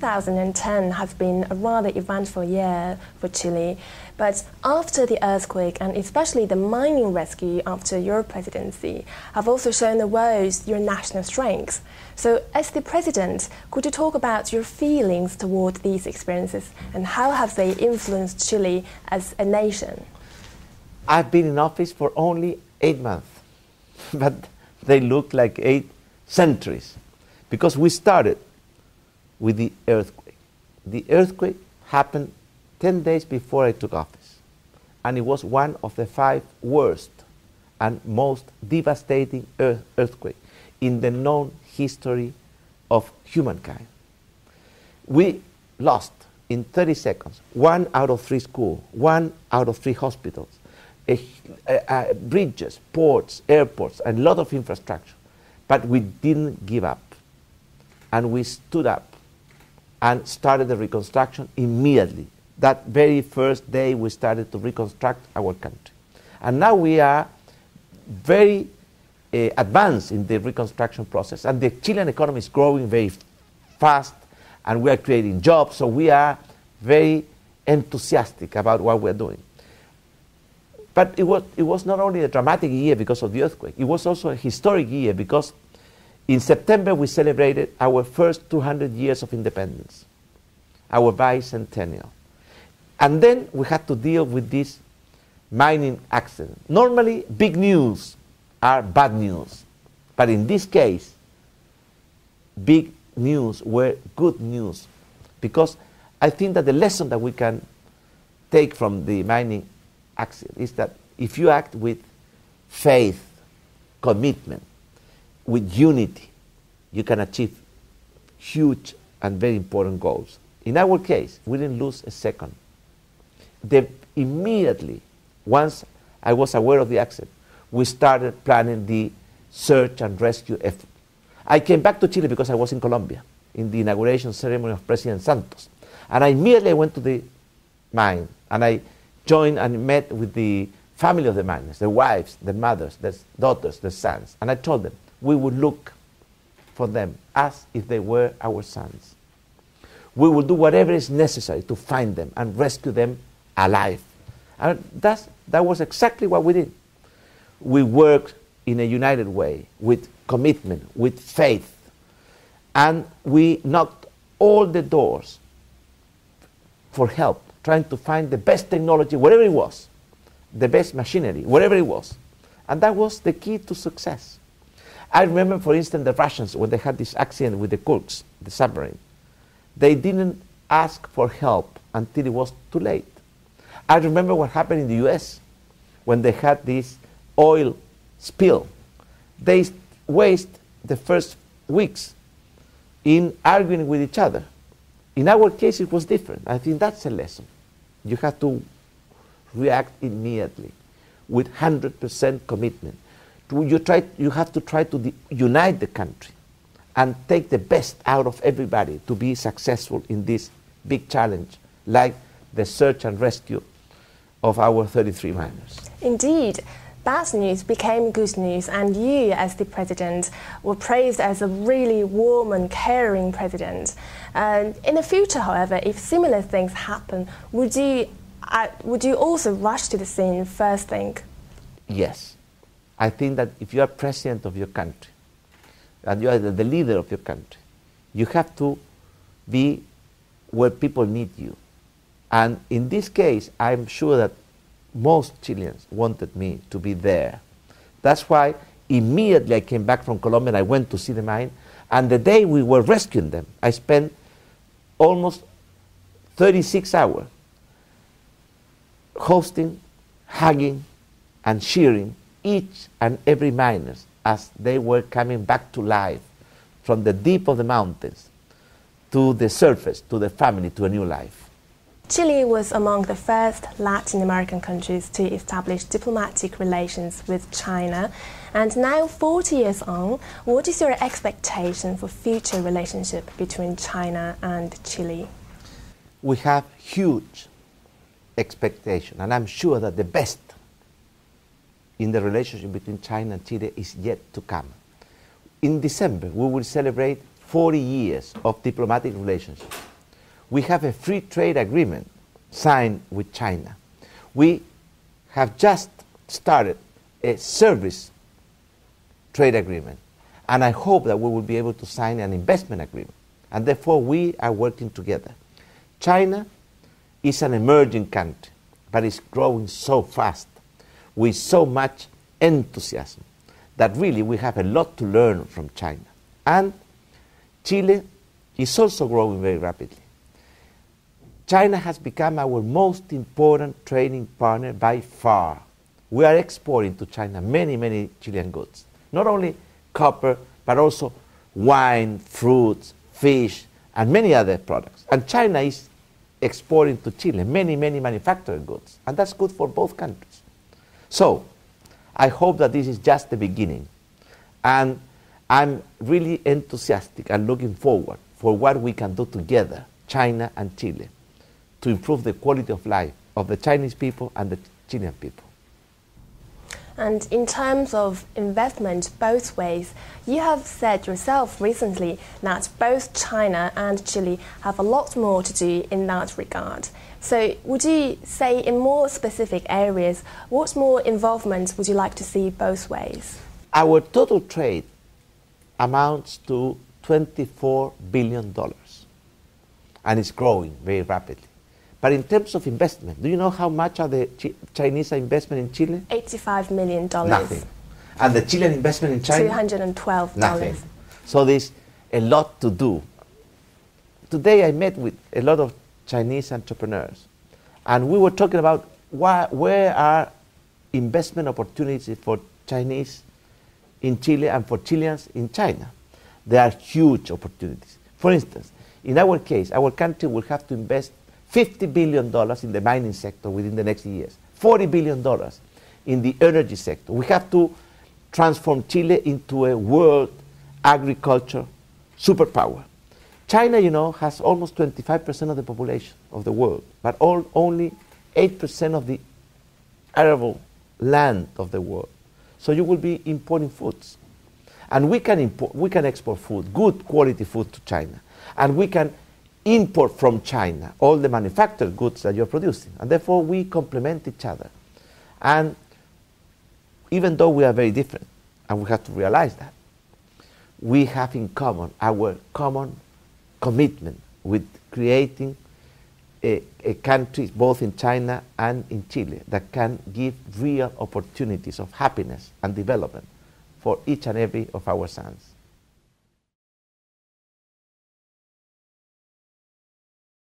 2010 has been a rather eventful year for Chile, but after the earthquake and especially the mining rescue after your presidency have also shown the world your national strengths. So as the president, could you talk about your feelings toward these experiences and how have they influenced Chile as a nation? I've been in office for only 8 months, but they look like 8 centuries, because we started with the earthquake. The earthquake happened 10 days before I took office, and it was one of the 5 worst and most devastating earthquakes in the known history of humankind. We lost in 30 seconds 1 out of 3 schools, 1 out of 3 hospitals, bridges, ports, airports, and a lot of infrastructure. But we didn't give up, and we stood up and started the reconstruction immediately. That very first day we started to reconstruct our country. And now we are very advanced in the reconstruction process, and the Chilean economy is growing very fast, and we are creating jobs, so we are very enthusiastic about what we're doing. But it was not only a dramatic year because of the earthquake, it was also a historic year because in September we celebrated our first 200 years of independence, our bicentennial. And then we had to deal with this mining accident. Normally, big news are bad news, but in this case, big news were good news, because I think that the lesson that we can take from the mining accident is that if you act with faith, commitment, with unity, you can achieve huge and very important goals. In our case, we didn't lose a second. Immediately, once I was aware of the accident, we started planning the search and rescue effort. I came back to Chile because I was in Colombia in the inauguration ceremony of President Santos. And I immediately went to the mine, and I joined and met with the family of the miners, the wives, the mothers, the daughters, the sons. And I told them we would look for them as if they were our sons. We will do whatever is necessary to find them and rescue them alive. And that was exactly what we did. We worked in a united way, with commitment, with faith. And we knocked all the doors for help, trying to find the best technology, whatever it was, the best machinery, whatever it was. And that was the key to success. I remember, for instance, the Russians, when they had this accident with the Kursk, the submarine, they didn't ask for help until it was too late. I remember what happened in the US when they had this oil spill. They wasted the first weeks in arguing with each other. In our case, it was different. I think that's a lesson. You have to react immediately with 100% commitment. You have to try to unite the country and take the best out of everybody to be successful in this big challenge, like the search and rescue of our 33 miners. Indeed. Bad news became good news, and you, as the president, were praised as a really warm and caring president. In the future, however, if similar things happen, would you also rush to the scene first thing? Yes. I think that if you are president of your country, and you are the leader of your country, you have to be where people need you. And in this case, I'm sure that most Chileans wanted me to be there. That's why immediately I came back from Colombia and I went to see the mine. And the day we were rescuing them, I spent almost 36 hours hosting, hugging, and cheering each and every miner as they were coming back to life from the deep of the mountains to the surface, to the family, to a new life. Chile was among the first Latin American countries to establish diplomatic relations with China. And now, 40 years on, what is your expectation for future relationship between China and Chile? We have huge expectation, and I'm sure that the best in the relationship between China and Chile is yet to come. In December, we will celebrate 40 years of diplomatic relationship. We have a free trade agreement signed with China. We have just started a service trade agreement. And I hope that we will be able to sign an investment agreement. And therefore, we are working together. China is an emerging country, but it's growing so fast with so much enthusiasm that really we have a lot to learn from China. And Chile is also growing very rapidly. China has become our most important trading partner by far. We are exporting to China many, many Chilean goods. Not only copper, but also wine, fruits, fish, and many other products. And China is exporting to Chile many, many manufactured goods. And that's good for both countries. So, I hope that this is just the beginning. And I'm really enthusiastic and looking forward for what we can do together, China and Chile, to improve the quality of life of the Chinese people and the Chilean people. And in terms of investment both ways, you have said yourself recently that both China and Chile have a lot more to do in that regard. So would you say in more specific areas, what more involvement would you like to see both ways? Our total trade amounts to $24 billion, and it's growing very rapidly. But in terms of investment, do you know how much are the Chinese investment in Chile? $85 million. Nothing. And the Chilean investment in China? $212. Nothing. So there's a lot to do. Today I met with a lot of Chinese entrepreneurs, and we were talking about where are investment opportunities for Chinese in Chile and for Chileans in China. There are huge opportunities. For instance, in our case, our country will have to invest $50 billion in the mining sector within the next years, $40 billion in the energy sector. We have to transform Chile into a world agriculture superpower. China, you know, has almost 25% of the population of the world, but only 8% of the arable land of the world. So you will be importing foods. And we can export food, good quality food to China. And we can import from China all the manufactured goods that you're producing. And therefore, we complement each other. And even though we are very different, and we have to realize that, we have in common our common commitment with creating a country, both in China and in Chile, that can give real opportunities of happiness and development for each and every of our sons.